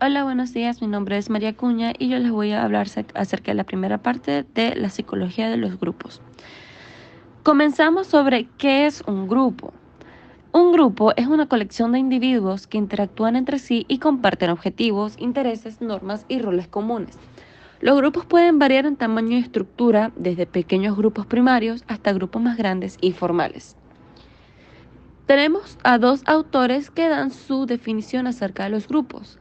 Hola, buenos días. Mi nombre es María Cuña y yo les voy a hablar acerca de la primera parte de la psicología de los grupos. Comenzamos sobre qué es un grupo. Un grupo es una colección de individuos que interactúan entre sí y comparten objetivos, intereses, normas y roles comunes. Los grupos pueden variar en tamaño y estructura, desde pequeños grupos primarios hasta grupos más grandes y formales. Tenemos a dos autores que dan su definición acerca de los grupos.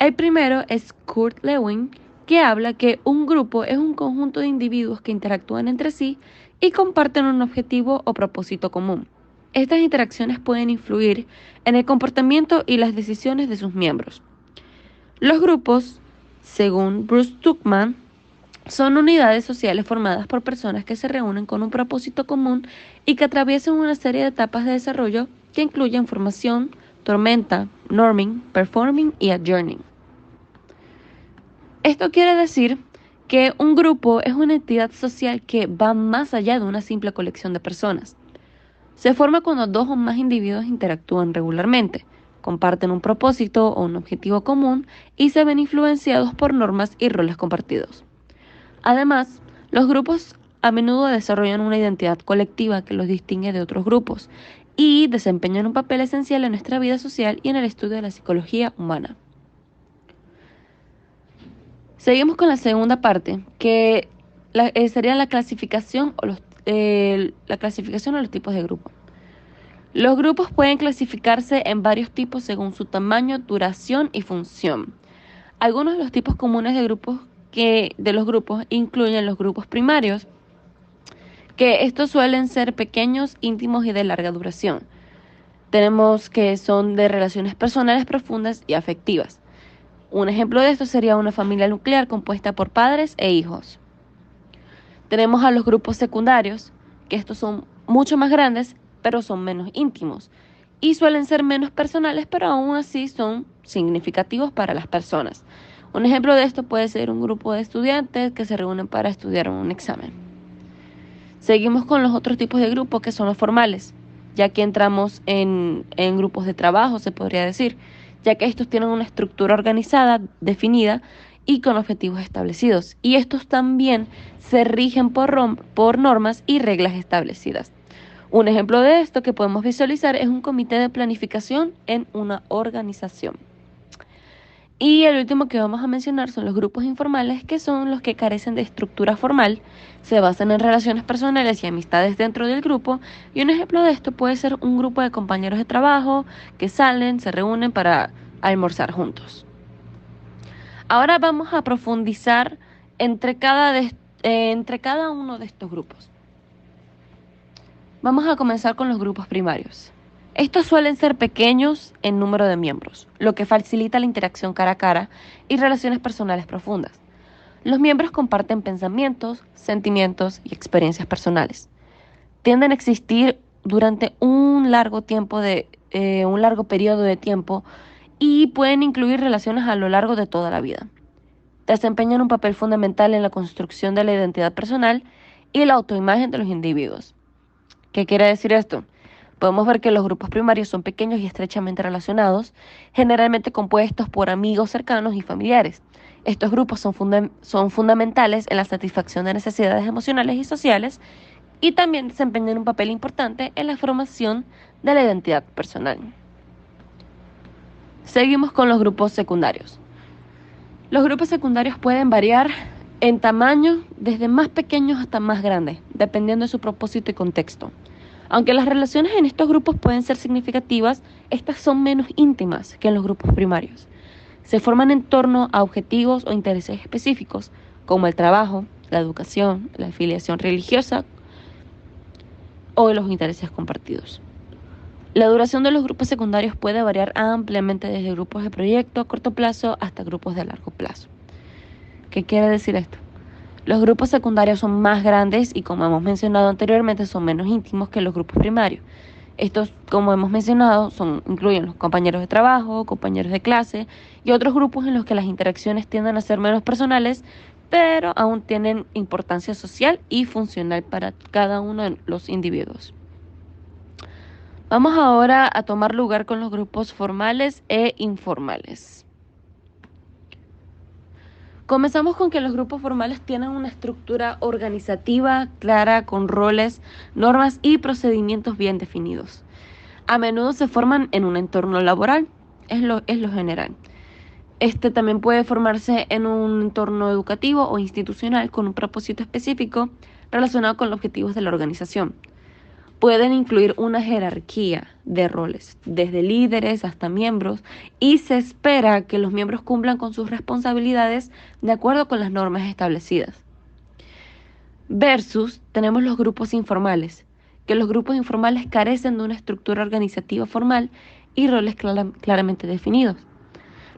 El primero es Kurt Lewin, que habla que un grupo es un conjunto de individuos que interactúan entre sí y comparten un objetivo o propósito común. Estas interacciones pueden influir en el comportamiento y las decisiones de sus miembros. Los grupos, según Bruce Tuckman, son unidades sociales formadas por personas que se reúnen con un propósito común y que atraviesan una serie de etapas de desarrollo que incluyen formación, tormenta, norming, performing y adjourning. Esto quiere decir que un grupo es una entidad social que va más allá de una simple colección de personas. Se forma cuando dos o más individuos interactúan regularmente, comparten un propósito o un objetivo común y se ven influenciados por normas y roles compartidos. Además, los grupos a menudo desarrollan una identidad colectiva que los distingue de otros grupos y desempeñan un papel esencial en nuestra vida social y en el estudio de la psicología humana. Seguimos con la segunda parte, que sería la clasificación o los tipos de grupos. Los grupos pueden clasificarse en varios tipos según su tamaño, duración y función. Algunos de los tipos comunes de los grupos incluyen los grupos primarios, que estos suelen ser pequeños, íntimos y de larga duración. Tenemos que son de relaciones personales profundas y afectivas. Un ejemplo de esto sería una familia nuclear compuesta por padres e hijos. Tenemos a los grupos secundarios, que estos son mucho más grandes, pero son menos íntimos. Y suelen ser menos personales, pero aún así son significativos para las personas. Un ejemplo de esto puede ser un grupo de estudiantes que se reúnen para estudiar un examen. Seguimos con los otros tipos de grupos, que son los formales, ya que entramos en grupos de trabajo, se podría decir, ya que estos tienen una estructura organizada, definida y con objetivos establecidos. Y estos también se rigen por normas y reglas establecidas. Un ejemplo de esto que podemos visualizar es un comité de planificación en una organización. Y el último que vamos a mencionar son los grupos informales, que son los que carecen de estructura formal, se basan en relaciones personales y amistades dentro del grupo, y un ejemplo de esto puede ser un grupo de compañeros de trabajo que salen, se reúnen para almorzar juntos. Ahora vamos a profundizar entre cada uno de estos grupos. Vamos a comenzar con los grupos primarios. Estos suelen ser pequeños en número de miembros, lo que facilita la interacción cara a cara y relaciones personales profundas. Los miembros comparten pensamientos, sentimientos y experiencias personales. Tienden a existir durante un largo periodo de tiempo y pueden incluir relaciones a lo largo de toda la vida. Desempeñan un papel fundamental en la construcción de la identidad personal y la autoimagen de los individuos. ¿Qué quiere decir esto? Podemos ver que los grupos primarios son pequeños y estrechamente relacionados, generalmente compuestos por amigos cercanos y familiares. Estos grupos son fundamentales en la satisfacción de necesidades emocionales y sociales y también desempeñan un papel importante en la formación de la identidad personal. Seguimos con los grupos secundarios. Los grupos secundarios pueden variar en tamaño desde más pequeños hasta más grandes, dependiendo de su propósito y contexto. Aunque las relaciones en estos grupos pueden ser significativas, estas son menos íntimas que en los grupos primarios. Se forman en torno a objetivos o intereses específicos, como el trabajo, la educación, la afiliación religiosa o los intereses compartidos. La duración de los grupos secundarios puede variar ampliamente desde grupos de proyecto a corto plazo hasta grupos de largo plazo. ¿Qué quiere decir esto? Los grupos secundarios son más grandes y, como hemos mencionado anteriormente, son menos íntimos que los grupos primarios. Estos, como hemos mencionado, incluyen los compañeros de trabajo, compañeros de clase y otros grupos en los que las interacciones tienden a ser menos personales, pero aún tienen importancia social y funcional para cada uno de los individuos. Vamos ahora a tomar lugar con los grupos formales e informales. Comenzamos con que los grupos formales tienen una estructura organizativa clara con roles, normas y procedimientos bien definidos. A menudo se forman en un entorno laboral, es lo general. Este también puede formarse en un entorno educativo o institucional con un propósito específico relacionado con los objetivos de la organización. Pueden incluir una jerarquía de roles, desde líderes hasta miembros, y se espera que los miembros cumplan con sus responsabilidades de acuerdo con las normas establecidas. Versus tenemos los grupos informales, que los grupos informales carecen de una estructura organizativa formal y roles claramente definidos.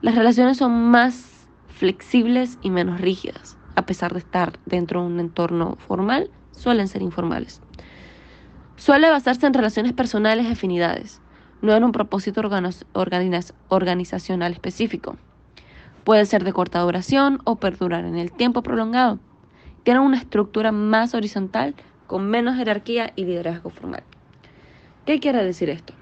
Las relaciones son más flexibles y menos rígidas. A pesar de estar dentro de un entorno formal, suelen ser informales. Suele basarse en relaciones personales y afinidades, no en un propósito organizacional específico. Puede ser de corta duración o perdurar en el tiempo prolongado. Tienen una estructura más horizontal, con menos jerarquía y liderazgo formal. ¿Qué quiere decir esto?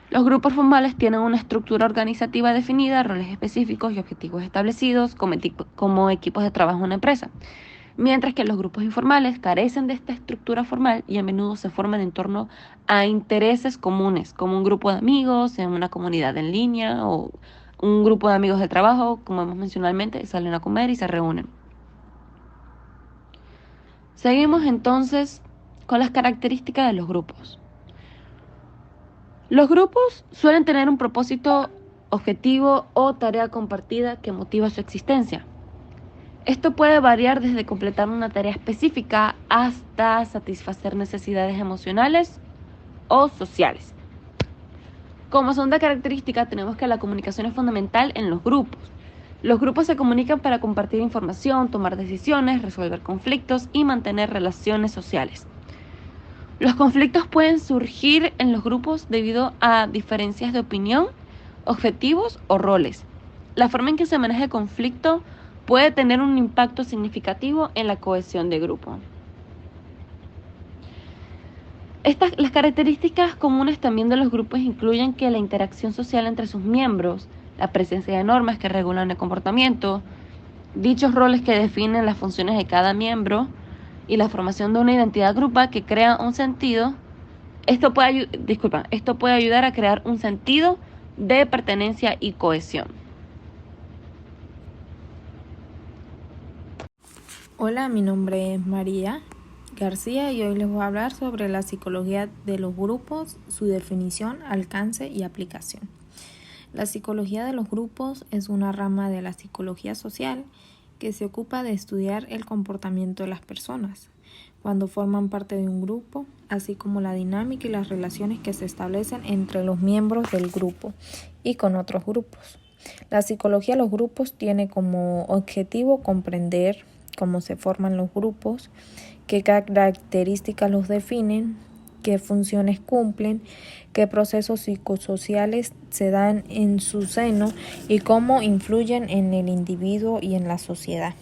Los grupos formales tienen una estructura organizativa definida, roles específicos y objetivos establecidos como equipos de trabajo en una empresa, mientras que los grupos informales carecen de esta estructura formal y a menudo se forman en torno a intereses comunes, como un grupo de amigos en una comunidad en línea o un grupo de amigos de trabajo, como hemos mencionado anteriormente, salen a comer y se reúnen. Seguimos entonces con las características de los grupos. Los grupos suelen tener un propósito, objetivo o tarea compartida que motiva su existencia. Esto puede variar desde completar una tarea específica hasta satisfacer necesidades emocionales o sociales. Como segunda característica tenemos que la comunicación es fundamental en los grupos. Los grupos se comunican para compartir información, tomar decisiones, resolver conflictos y mantener relaciones sociales. Los conflictos pueden surgir en los grupos debido a diferencias de opinión, objetivos o roles. La forma en que se maneja el conflicto puede tener un impacto significativo en la cohesión de grupo. Las características comunes también de los grupos incluyen que la interacción social entre sus miembros, la presencia de normas que regulan el comportamiento, dichos roles que definen las funciones de cada miembro y la formación de una identidad grupal que crea un sentido. Esto puede ayudar a crear un sentido de pertenencia y cohesión. Hola, mi nombre es María García y hoy les voy a hablar sobre la psicología de los grupos, su definición, alcance y aplicación. La psicología de los grupos es una rama de la psicología social que se ocupa de estudiar el comportamiento de las personas cuando forman parte de un grupo, así como la dinámica y las relaciones que se establecen entre los miembros del grupo y con otros grupos. La psicología de los grupos tiene como objetivo comprender cómo se forman los grupos, qué características los definen, qué funciones cumplen, qué procesos psicosociales se dan en su seno y cómo influyen en el individuo y en la sociedad.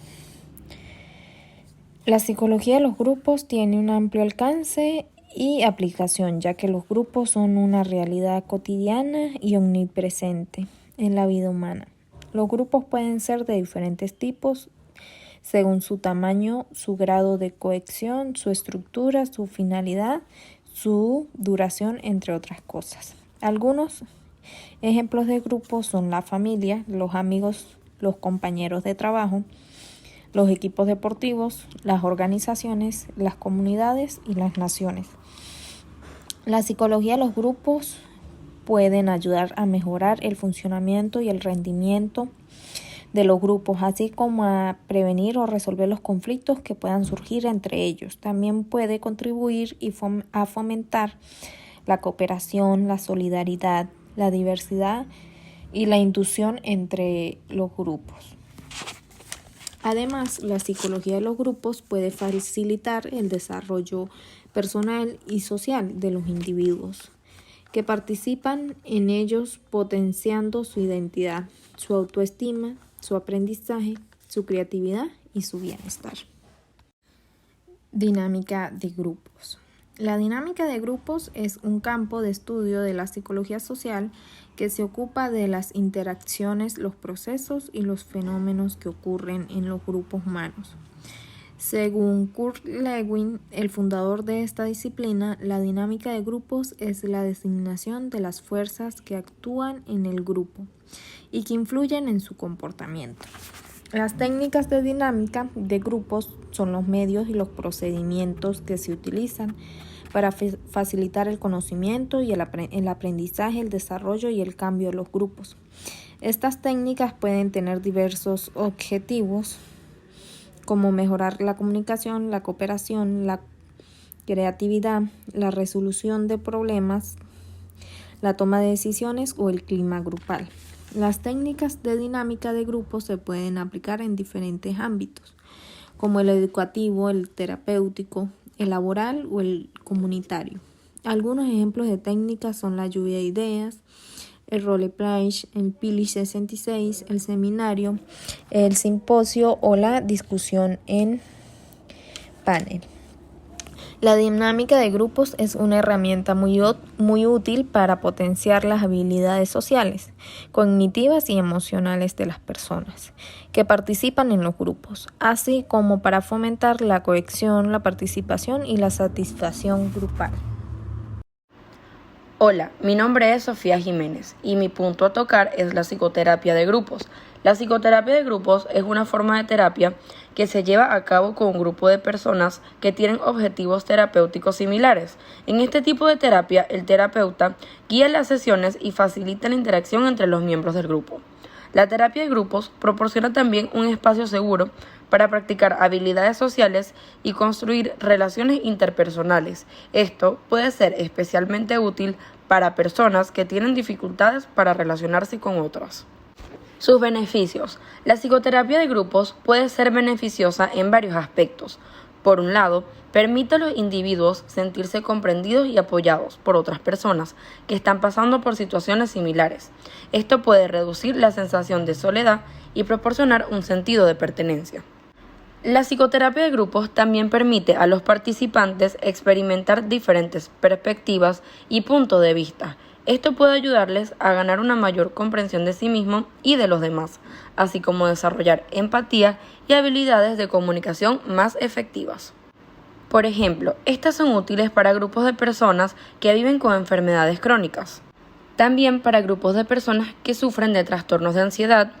La psicología de los grupos tiene un amplio alcance y aplicación, ya que los grupos son una realidad cotidiana y omnipresente en la vida humana. Los grupos pueden ser de diferentes tipos según su tamaño, su grado de cohesión, su estructura, su finalidad, su duración, entre otras cosas. Algunos ejemplos de grupos son la familia, los amigos, los compañeros de trabajo, los equipos deportivos, las organizaciones, las comunidades y las naciones. La psicología de los grupos pueden ayudar a mejorar el funcionamiento y el rendimiento de los grupos, así como a prevenir o resolver los conflictos que puedan surgir entre ellos. También puede contribuir a fomentar la cooperación, la solidaridad, la diversidad y la inclusión entre los grupos. Además, la psicología de los grupos puede facilitar el desarrollo personal y social de los individuos que participan en ellos, potenciando su identidad, su autoestima, su aprendizaje, su creatividad y su bienestar. Dinámica de grupos. La dinámica de grupos es un campo de estudio de la psicología social que se ocupa de las interacciones, los procesos y los fenómenos que ocurren en los grupos humanos. Según Kurt Lewin, el fundador de esta disciplina, la dinámica de grupos es la designación de las fuerzas que actúan en el grupo y que influyen en su comportamiento. Las técnicas de dinámica de grupos son los medios y los procedimientos que se utilizan para facilitar el conocimiento y el aprendizaje, el desarrollo y el cambio de los grupos. Estas técnicas pueden tener diversos objetivos, como mejorar la comunicación, la cooperación, la creatividad, la resolución de problemas, la toma de decisiones o el clima grupal. Las técnicas de dinámica de grupos se pueden aplicar en diferentes ámbitos, como el educativo, el terapéutico, el laboral o el comunitario. Algunos ejemplos de técnicas son la lluvia de ideas, el roleplay, el Pili 66, el seminario, el simposio o la discusión en panel. La dinámica de grupos es una herramienta muy útil para potenciar las habilidades sociales, cognitivas y emocionales de las personas que participan en los grupos, así como para fomentar la cohesión, la participación y la satisfacción grupal. Hola, mi nombre es Sofía Jiménez y mi punto a tocar es la psicoterapia de grupos. La psicoterapia de grupos es una forma de terapia que se lleva a cabo con un grupo de personas que tienen objetivos terapéuticos similares. En este tipo de terapia, el terapeuta guía las sesiones y facilita la interacción entre los miembros del grupo. La terapia de grupos proporciona también un espacio seguro para practicar habilidades sociales y construir relaciones interpersonales. Esto puede ser especialmente útil para personas que tienen dificultades para relacionarse con otras. Sus beneficios. La psicoterapia de grupos puede ser beneficiosa en varios aspectos. Por un lado, permite a los individuos sentirse comprendidos y apoyados por otras personas que están pasando por situaciones similares. Esto puede reducir la sensación de soledad y proporcionar un sentido de pertenencia. La psicoterapia de grupos también permite a los participantes experimentar diferentes perspectivas y puntos de vista. Esto puede ayudarles a ganar una mayor comprensión de sí mismos y de los demás, así como desarrollar empatía y habilidades de comunicación más efectivas. Por ejemplo, estas son útiles para grupos de personas que viven con enfermedades crónicas. También para grupos de personas que sufren de trastornos de ansiedad,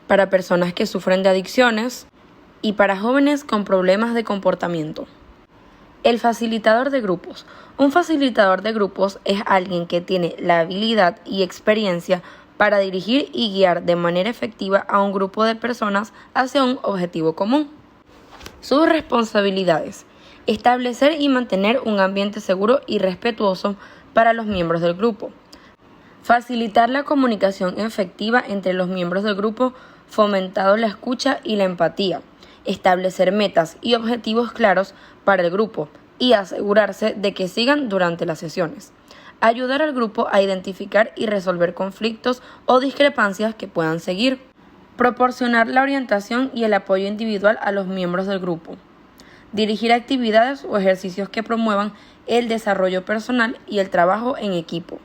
para personas que sufren de adicciones y para jóvenes con problemas de comportamiento. El facilitador de grupos. Un facilitador de grupos es alguien que tiene la habilidad y experiencia para dirigir y guiar de manera efectiva a un grupo de personas hacia un objetivo común. Sus responsabilidades. Establecer y mantener un ambiente seguro y respetuoso para los miembros del grupo. Facilitar la comunicación efectiva entre los miembros del grupo, fomentando la escucha y la empatía. Establecer metas y objetivos claros para el grupo y asegurarse de que sigan durante las sesiones. Ayudar al grupo a identificar y resolver conflictos o discrepancias que puedan seguir. Proporcionar la orientación y el apoyo individual a los miembros del grupo. Dirigir actividades o ejercicios que promuevan el desarrollo personal y el trabajo en equipo.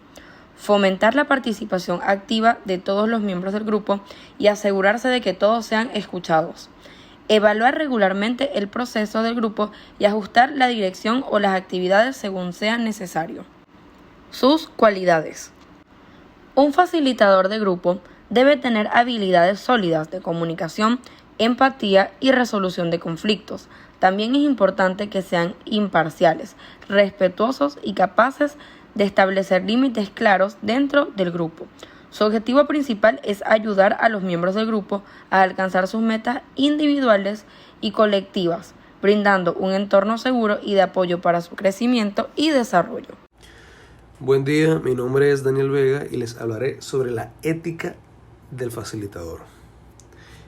Fomentar la participación activa de todos los miembros del grupo y asegurarse de que todos sean escuchados. Evaluar regularmente el proceso del grupo y ajustar la dirección o las actividades según sea necesario. Sus cualidades. Un facilitador de grupo debe tener habilidades sólidas de comunicación, empatía y resolución de conflictos. También es importante que sean imparciales, respetuosos y capaces de establecer límites claros dentro del grupo. Su objetivo principal es ayudar a los miembros del grupo a alcanzar sus metas individuales y colectivas, brindando un entorno seguro y de apoyo para su crecimiento y desarrollo. Buen día, mi nombre es Daniel Vega y les hablaré sobre la ética del facilitador.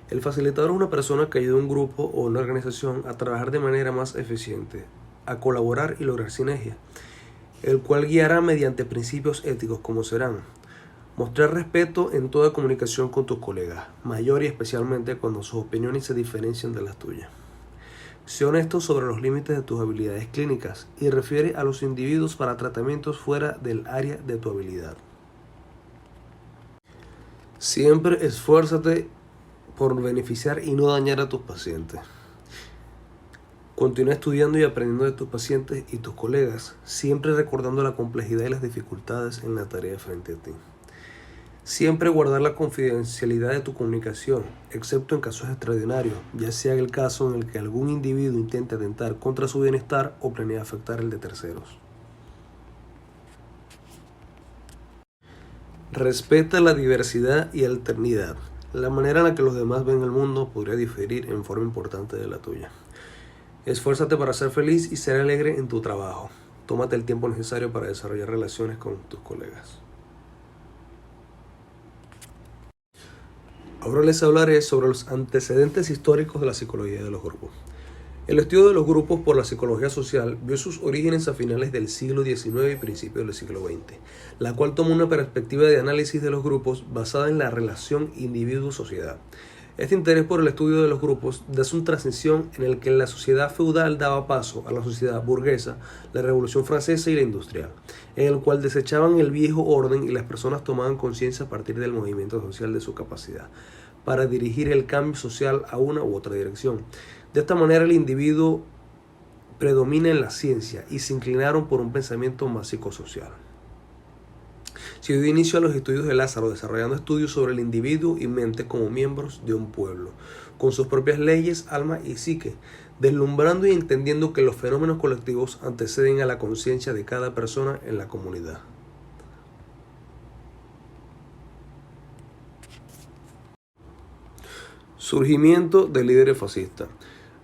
El facilitador es una persona que ayuda a un grupo o una organización a trabajar de manera más eficiente, a colaborar y lograr sinergia, el cual guiará mediante principios éticos como serán: mostrar respeto en toda comunicación con tus colegas, mayor y especialmente cuando sus opiniones se diferencian de las tuyas. Sé honesto sobre los límites de tus habilidades clínicas y refiere a los individuos para tratamientos fuera del área de tu habilidad. Siempre esfuérzate por beneficiar y no dañar a tus pacientes. Continúa estudiando y aprendiendo de tus pacientes y tus colegas, siempre recordando la complejidad y las dificultades en la tarea frente a ti. Siempre guardar la confidencialidad de tu comunicación, excepto en casos extraordinarios, ya sea el caso en el que algún individuo intente atentar contra su bienestar o planea afectar el de terceros. Respeta la diversidad y alternidad. La manera en la que los demás ven el mundo podría diferir en forma importante de la tuya. Esfuérzate para ser feliz y ser alegre en tu trabajo. Tómate el tiempo necesario para desarrollar relaciones con tus colegas. Ahora les hablaré sobre los antecedentes históricos de la psicología de los grupos. El estudio de los grupos por la psicología social vio sus orígenes a finales del siglo XIX y principios del siglo XX, la cual tomó una perspectiva de análisis de los grupos basada en la relación individuo-sociedad. Este interés por el estudio de los grupos da su transición en el que la sociedad feudal daba paso a la sociedad burguesa, la Revolución Francesa y la industrial, en el cual desechaban el viejo orden y las personas tomaban conciencia a partir del movimiento social de su capacidad para dirigir el cambio social a una u otra dirección. De esta manera el individuo predomina en la ciencia y se inclinaron por un pensamiento más psicosocial. Se dio inicio a los estudios de Lázaro, desarrollando estudios sobre el individuo y mente como miembros de un pueblo, con sus propias leyes, alma y psique, deslumbrando y entendiendo que los fenómenos colectivos anteceden a la conciencia de cada persona en la comunidad. Surgimiento de líderes fascistas.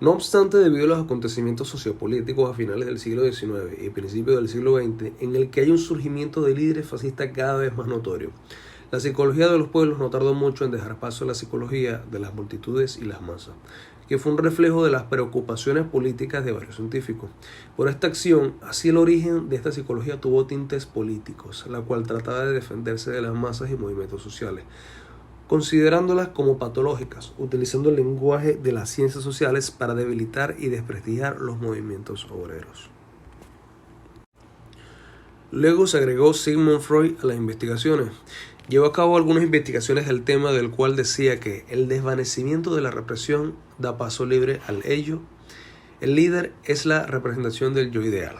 No obstante, debido a los acontecimientos sociopolíticos a finales del siglo XIX y principios del siglo XX, en el que hay un surgimiento de líderes fascistas cada vez más notorio, la psicología de los pueblos no tardó mucho en dejar paso a la psicología de las multitudes y las masas, que fue un reflejo de las preocupaciones políticas de varios científicos. Por esta acción, así el origen de esta psicología tuvo tintes políticos, la cual trataba de defenderse de las masas y movimientos sociales, considerándolas como patológicas, utilizando el lenguaje de las ciencias sociales para debilitar y desprestigiar los movimientos obreros. Luego se agregó Sigmund Freud a las investigaciones. Llevó a cabo algunas investigaciones del tema, del cual decía que el desvanecimiento de la represión da paso libre al ello. El líder es la representación del yo ideal.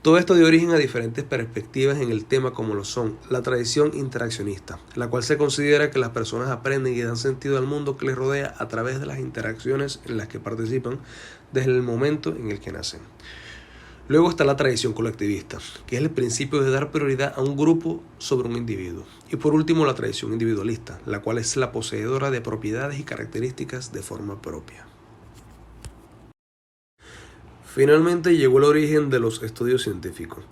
Todo esto dio origen a diferentes perspectivas en el tema, como lo son la tradición interaccionista, la cual se considera que las personas aprenden y dan sentido al mundo que les rodea a través de las interacciones en las que participan desde el momento en el que nacen. Luego está la tradición colectivista, que es el principio de dar prioridad a un grupo sobre un individuo. Y por último, la tradición individualista, la cual es la poseedora de propiedades y características de forma propia. Finalmente llegó el origen de los estudios científicos.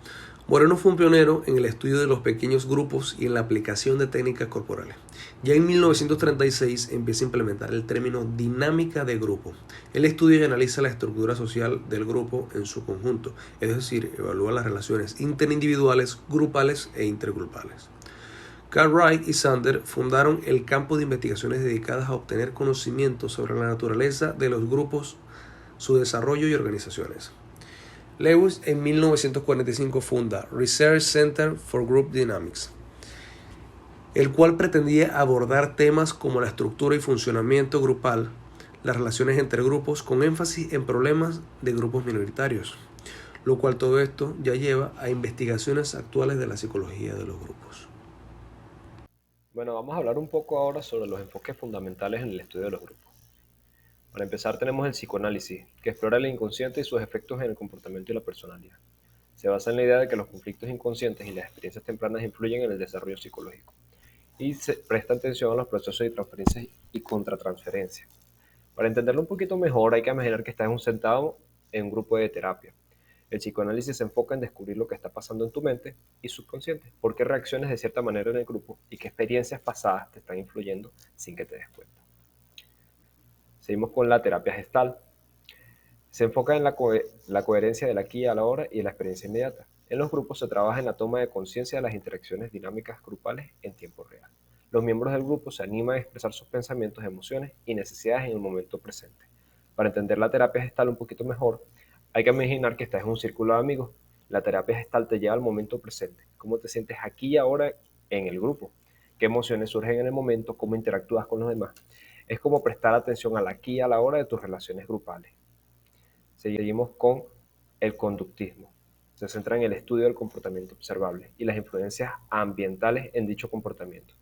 Moreno fue un pionero en el estudio de los pequeños grupos y en la aplicación de técnicas corporales. Ya en 1936 empieza a implementar el término dinámica de grupo. Él estudia y analiza la estructura social del grupo en su conjunto, es decir, evalúa las relaciones interindividuales, grupales e intergrupales. Cartwright y Sander fundaron el campo de investigaciones dedicadas a obtener conocimiento sobre la naturaleza de los grupos, su desarrollo y organizaciones. Lewis en 1945 funda Research Center for Group Dynamics, el cual pretendía abordar temas como la estructura y funcionamiento grupal, las relaciones entre grupos, con énfasis en problemas de grupos minoritarios, lo cual todo esto ya lleva a investigaciones actuales de la psicología de los grupos. Bueno, vamos a hablar un poco ahora sobre los enfoques fundamentales en el estudio de los grupos. Para empezar tenemos el psicoanálisis, que explora el inconsciente y sus efectos en el comportamiento y la personalidad. Se basa en la idea de que los conflictos inconscientes y las experiencias tempranas influyen en el desarrollo psicológico y se presta atención a los procesos de transferencia y contratransferencia. Para entenderlo un poquito mejor hay que imaginar que estás sentado en un grupo de terapia. El psicoanálisis se enfoca en descubrir lo que está pasando en tu mente y subconsciente, por qué reacciones de cierta manera en el grupo y qué experiencias pasadas te están influyendo sin que te des cuenta. Seguimos con la terapia gestal. Se enfoca en la coherencia del aquí y a la hora y en la experiencia inmediata. En los grupos se trabaja en la toma de conciencia de las interacciones dinámicas grupales en tiempo real. Los miembros del grupo se animan a expresar sus pensamientos, emociones y necesidades en el momento presente. Para entender la terapia gestal un poquito mejor, hay que imaginar que estás en un círculo de amigos. La terapia gestal te lleva al momento presente. ¿Cómo te sientes aquí y ahora en el grupo? qué emociones surgen en el momento, cómo interactúas con los demás. Es como prestar atención al aquí y a la hora de tus relaciones grupales. Seguimos con el conductismo. Se centra en el estudio del comportamiento observable y las influencias ambientales en dicho comportamiento.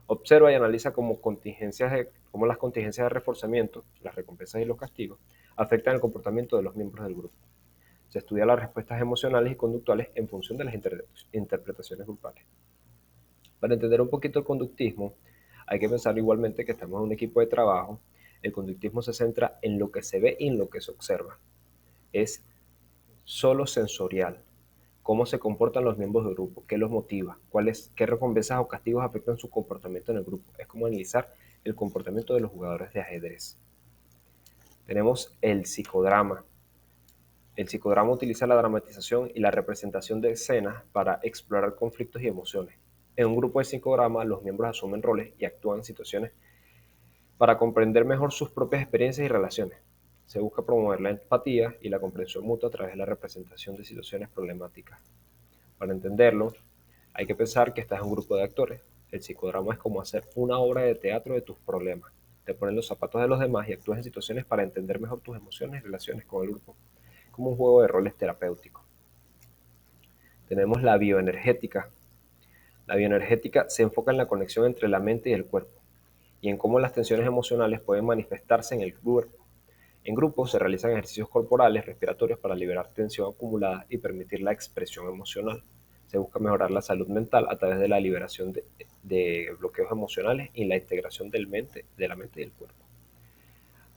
Observa y analiza cómo las contingencias de reforzamiento, las recompensas y los castigos, afectan el comportamiento de los miembros del grupo. Se estudia las respuestas emocionales y conductuales en función de las interpretaciones grupales. Para entender un poquito el conductismo, hay que pensar igualmente que estamos en un equipo de trabajo. El conductismo se centra en lo que se ve y en lo que se observa. Es solo sensorial. Cómo se comportan los miembros del grupo, qué los motiva, qué recompensas o castigos afectan su comportamiento en el grupo. Es como analizar el comportamiento de los jugadores de ajedrez. Tenemos el psicodrama. El psicodrama utiliza la dramatización y la representación de escenas para explorar conflictos y emociones. En un grupo de psicodrama, los miembros asumen roles y actúan en situaciones para comprender mejor sus propias experiencias y relaciones. Se busca promover la empatía y la comprensión mutua a través de la representación de situaciones problemáticas. Para entenderlo, hay que pensar que estás en un grupo de actores. El psicodrama es como hacer una obra de teatro de tus problemas. Te pones los zapatos de los demás y actúas en situaciones para entender mejor tus emociones y relaciones con el grupo, como un juego de roles terapéutico. Tenemos la bioenergética. La bioenergética se enfoca en la conexión entre la mente y el cuerpo y en cómo las tensiones emocionales pueden manifestarse en el cuerpo. En grupo se realizan ejercicios corporales respiratorios para liberar tensión acumulada y permitir la expresión emocional. Se busca mejorar la salud mental a través de la liberación de bloqueos emocionales y la integración de la mente y del cuerpo.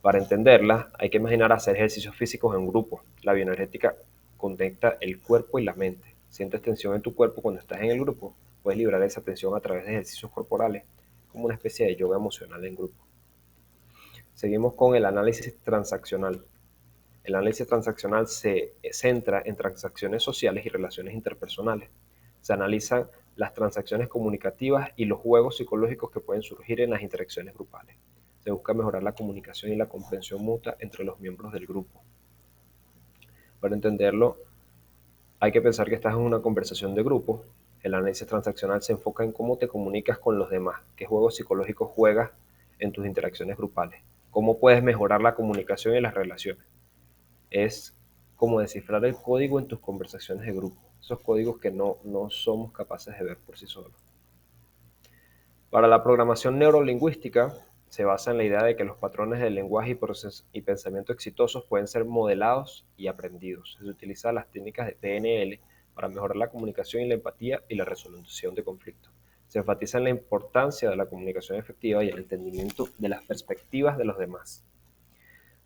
Para entenderla, hay que imaginar hacer ejercicios físicos en grupo. La bioenergética conecta el cuerpo y la mente. Sientes tensión en tu cuerpo cuando estás en el grupo. Puedes liberar esa tensión a través de ejercicios corporales, como una especie de yoga emocional en grupo. Seguimos con el análisis transaccional. El análisis transaccional se centra en transacciones sociales y relaciones interpersonales. Se analizan las transacciones comunicativas y los juegos psicológicos que pueden surgir en las interacciones grupales. Se busca mejorar la comunicación y la comprensión mutua entre los miembros del grupo. Para entenderlo, hay que pensar que estás en una conversación de grupo. El análisis transaccional se enfoca en cómo te comunicas con los demás, qué juegos psicológicos juegas en tus interacciones grupales, cómo puedes mejorar la comunicación y las relaciones. Es como descifrar el código en tus conversaciones de grupo, esos códigos que no somos capaces de ver por sí solos. Para la programación neurolingüística se basa en la idea de que los patrones del lenguaje y pensamiento exitosos pueden ser modelados y aprendidos. Se utilizan las técnicas de PNL para mejorar la comunicación y la empatía y la resolución de conflictos. Se enfatiza en la importancia de la comunicación efectiva y el entendimiento de las perspectivas de los demás.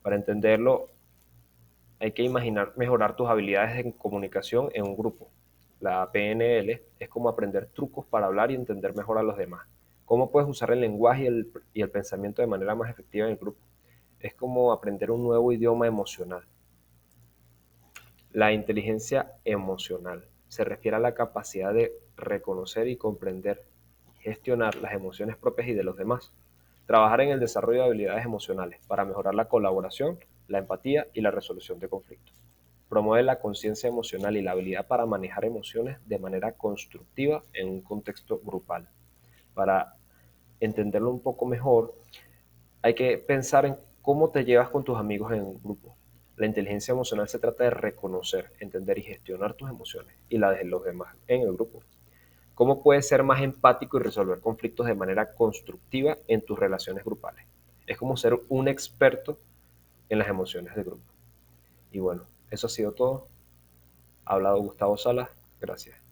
Para entenderlo, hay que imaginar mejorar tus habilidades en comunicación en un grupo. La PNL es como aprender trucos para hablar y entender mejor a los demás. ¿Cómo puedes usar el lenguaje y el pensamiento de manera más efectiva en el grupo? Es como aprender un nuevo idioma emocional. La inteligencia emocional se refiere a la capacidad de reconocer y comprender y gestionar las emociones propias y de los demás. Trabajar en el desarrollo de habilidades emocionales para mejorar la colaboración, la empatía y la resolución de conflictos. Promueve la conciencia emocional y la habilidad para manejar emociones de manera constructiva en un contexto grupal. Para entenderlo un poco mejor, hay que pensar en cómo te llevas con tus amigos en un grupo. La inteligencia emocional se trata de reconocer, entender y gestionar tus emociones y las de los demás en el grupo. ¿Cómo puedes ser más empático y resolver conflictos de manera constructiva en tus relaciones grupales? Es como ser un experto en las emociones del grupo. Y bueno, eso ha sido todo. Ha hablado Gustavo Salas. Gracias.